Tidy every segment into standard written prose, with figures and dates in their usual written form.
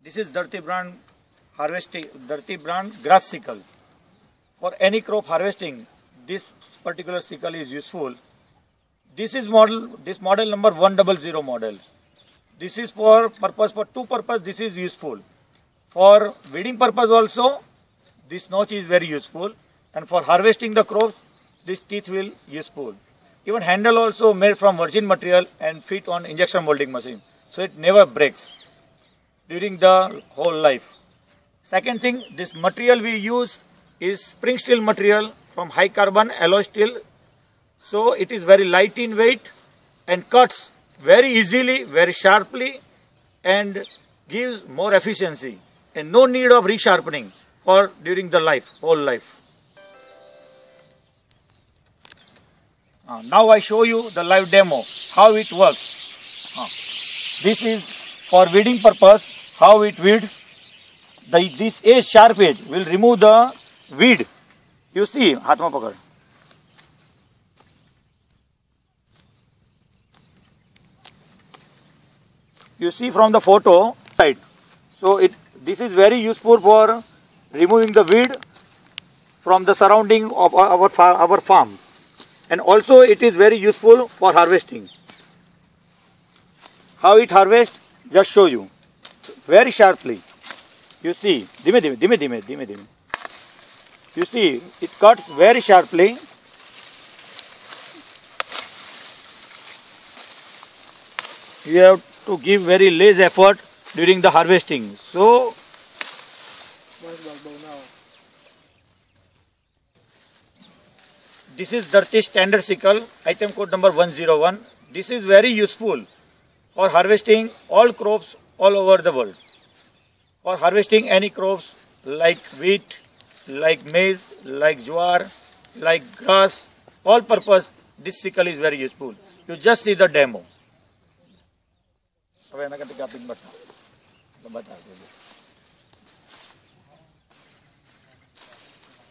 This is Dharti brand harvesting, Dharti brand grass sickle. For any crop harvesting, this particular sickle is useful. This model number 100 model. This is for two purpose. This is useful. For weeding purpose also, this notch is very useful, and for harvesting the crops, this teeth will useful. Even handle also made from virgin material and fit on injection molding machine, so it never breaks during the whole life. Second thing, this material we use is spring steel material from high carbon alloy steel. So it is very light in weight and cuts very easily, very sharply, and gives more efficiency and no need of resharpening for during the whole life. Now I show you the live demo, how it works. This is for weeding purpose, how it weeds. This edge, sharp edge, will remove the weed. You see, हाथ में पकड़. You see from the photo, right? So this is very useful for removing the weed from the surrounding of our farm, and also it is very useful for harvesting. How it harvests? Just show you. Very sharply. You see, dhime. You see, it cuts very sharply. You have to give very less effort during the harvesting. So, this is Dharti standard sickle, item code number 101. This is very useful for harvesting all crops all over the world. For harvesting any crops like wheat, like maize, like jowar, like grass, all purpose, this sickle is very useful. You just see the demo.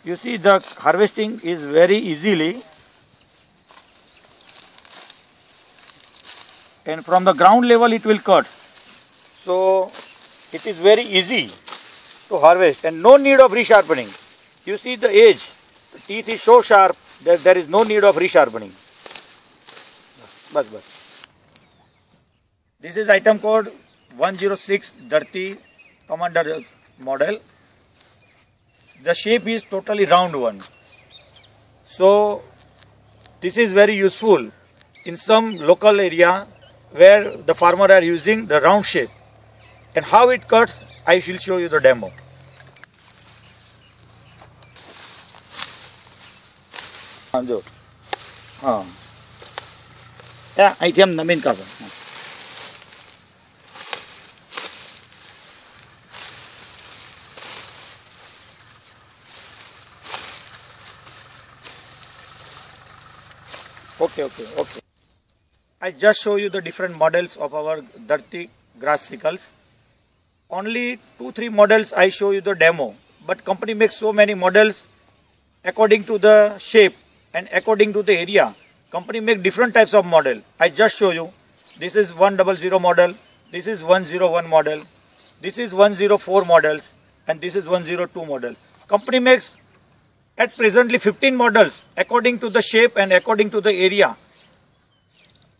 You see the harvesting is very easily, and from the ground level it will cut. So it is very easy to harvest and no need of resharpening. You see the edge, the teeth is so sharp that there is no need of resharpening. This is item code 106 Dharti Commander model. The shape is totally round one. So this is very useful in some local area where the farmer are using the round shape. And how it cuts, I will show you the demo. Yeah, I am Namin cover. Okay. I just show you the different models of our Dharti grass sickles. Only 2-3 models I show you the demo, but company makes so many models according to the shape and according to the area. Company make different types of model. I just show you. This is 100 model, this is 101 model, this is 104 models, and this is 102 model. Company makes at presently 15 models according to the shape and according to the area.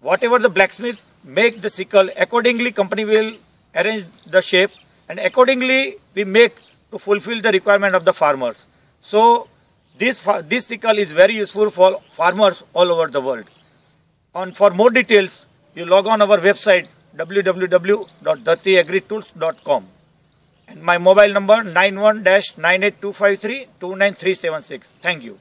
Whatever the blacksmith make the sickle, accordingly company will arrange the shape, and accordingly we make to fulfill the requirement of the farmers. So this sickle is very useful for farmers all over the world. And for more details, you log on our website www.dhartiagritools.com, and my mobile number 91-98253-29376. Thank you.